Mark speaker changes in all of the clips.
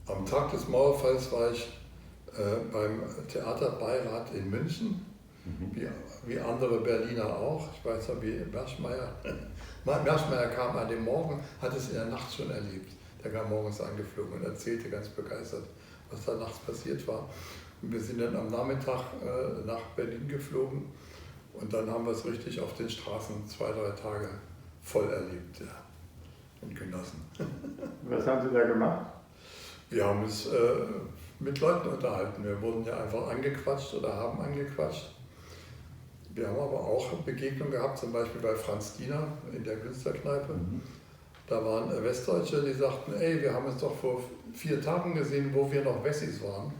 Speaker 1: Am Tag des Mauerfalls war ich beim Theaterbeirat in München, wie andere Berliner auch. Ich weiß noch, wie Merschmeyer. Merschmeyer kam an dem Morgen, hat es in der Nacht schon erlebt. Der kam morgens angeflogen und erzählte ganz begeistert, was da nachts passiert war. Und wir sind dann am Nachmittag nach Berlin geflogen und dann haben wir es richtig auf den Straßen 2-3 Tage voll erlebt, ja, und genossen.
Speaker 2: Was haben Sie da gemacht?
Speaker 1: Wir haben uns mit Leuten unterhalten. Wir wurden ja einfach angequatscht oder haben angequatscht. Wir haben aber auch Begegnungen gehabt, zum Beispiel bei Franz Diener in der Künstlerkneipe. Da waren Westdeutsche, die sagten, ey, wir haben uns doch vor 4 Tagen gesehen, wo wir noch Wessis waren.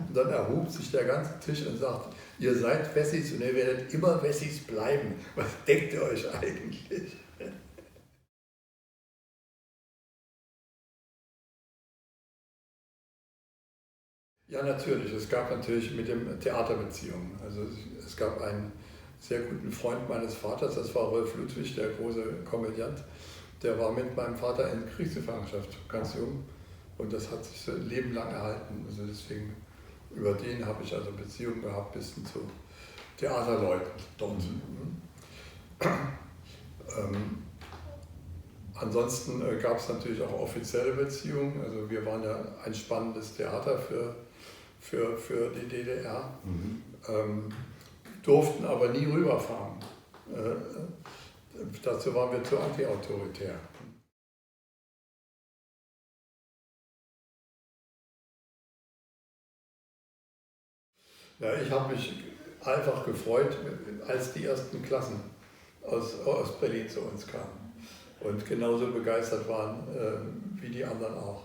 Speaker 1: Und dann erhob sich der ganze Tisch und sagt, ihr seid Wessis und ihr werdet immer Wessis bleiben. Was denkt ihr euch eigentlich? Ja, natürlich. Es gab natürlich mit dem Theater Beziehungen. Also es gab einen sehr guten Freund meines Vaters, das war Rolf Ludwig, der große Komödiant. Der war mit meinem Vater in Kriegsgefangenschaft, ganz jung. Und das hat sich ein Leben lang erhalten. Also deswegen, über den habe ich also Beziehungen gehabt bis hin zu Theaterleuten dort. Ansonsten gab es natürlich auch offizielle Beziehungen. Also wir waren ja ein spannendes Theater für die DDR, durften aber nie rüberfahren. Dazu waren wir zu antiautoritär. Ja, ich habe mich einfach gefreut, als die ersten Klassen aus Berlin zu uns kamen und genauso begeistert waren wie die anderen auch.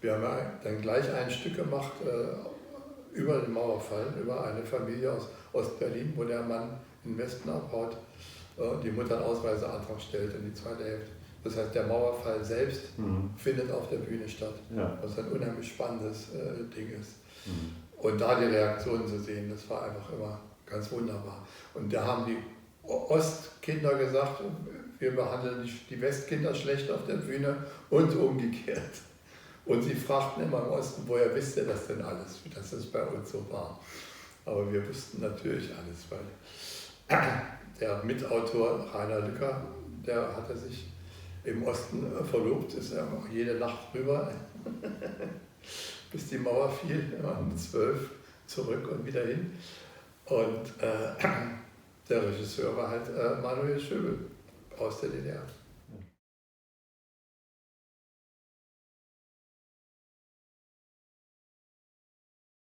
Speaker 1: Wir haben ja dann gleich ein Stück gemacht über den Mauerfall, über eine Familie aus Ostberlin, wo der Mann in den Westen abhaut, die Mutter einen Ausreiseantrag stellt in die zweite Hälfte. Das heißt, der Mauerfall selbst findet auf der Bühne statt, was ein unheimlich spannendes Ding ist. Und da die Reaktionen zu sehen, das war einfach immer ganz wunderbar. Und da haben die Ostkinder gesagt, wir behandeln die Westkinder schlecht auf der Bühne und umgekehrt. Und sie fragten immer im Osten, woher wisst ihr das denn alles, dass es bei uns so war. Aber wir wussten natürlich alles, weil der Mitautor Rainer Lücker, der hatte sich im Osten verlobt, ist ja jede Nacht rüber, bis die Mauer fiel, um 12 zurück und wieder hin. Und der Regisseur war halt Manuel Schöbel aus der DDR.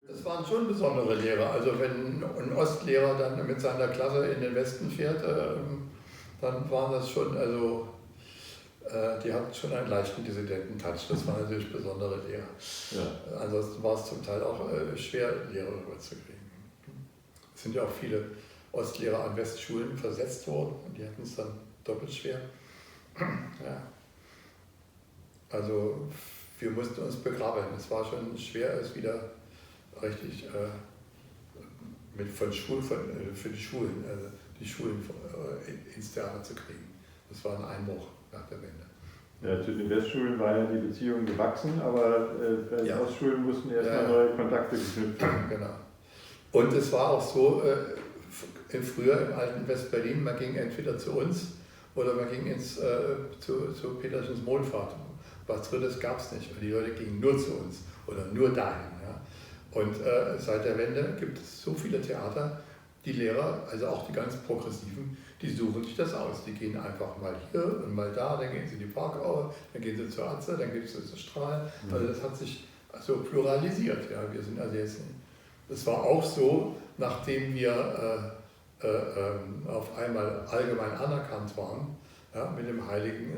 Speaker 1: Das waren schon besondere Lehrer. Also wenn ein Ostlehrer dann mit seiner Klasse in den Westen fährt, dann waren das schon, also die hatten schon einen leichten Dissidenten-Touch. Das waren natürlich besondere Lehrer. Ja. Ansonsten war es zum Teil auch schwer, Lehrer rüberzukriegen. Es sind ja auch viele Ostlehrer an Westschulen versetzt worden und die hatten es dann doppelt schwer. Ja. Also wir mussten uns begraben. Es war schon schwer, es wieder richtig für die Schulen, also die Schulen ins Theater zu kriegen. Das war ein Einbruch nach der Wende.
Speaker 2: Ja, zu den Westschulen war ja die Beziehung gewachsen, aber bei den Ostschulen mussten erstmal neue Kontakte geknüpft werden.
Speaker 1: Genau. Und es war auch so, früher im alten Westberlin, man ging entweder zu uns oder man ging zu Peterchens Mondfahrt. Was Drittes gab es nicht, weil die Leute gingen nur zu uns oder nur dahin. Ja. Und seit der Wende gibt es so viele Theater, die Lehrer, also auch die ganz Progressiven, die suchen sich das aus. Die gehen einfach mal hier und mal da, dann gehen sie in die Parkaue, dann gehen sie zur Atze, dann gehen sie zur Strahl. Also das hat sich also pluralisiert. Ja. Wir sind also jetzt, das war auch so, nachdem wir auf einmal allgemein anerkannt waren, ja, mit dem heiligen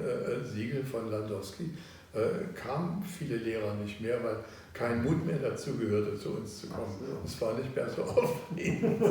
Speaker 1: Siegel von Landowski, kamen viele Lehrer nicht mehr, weil kein Mut mehr dazu gehörte, zu uns zu kommen. Es war nicht mehr so aufregend.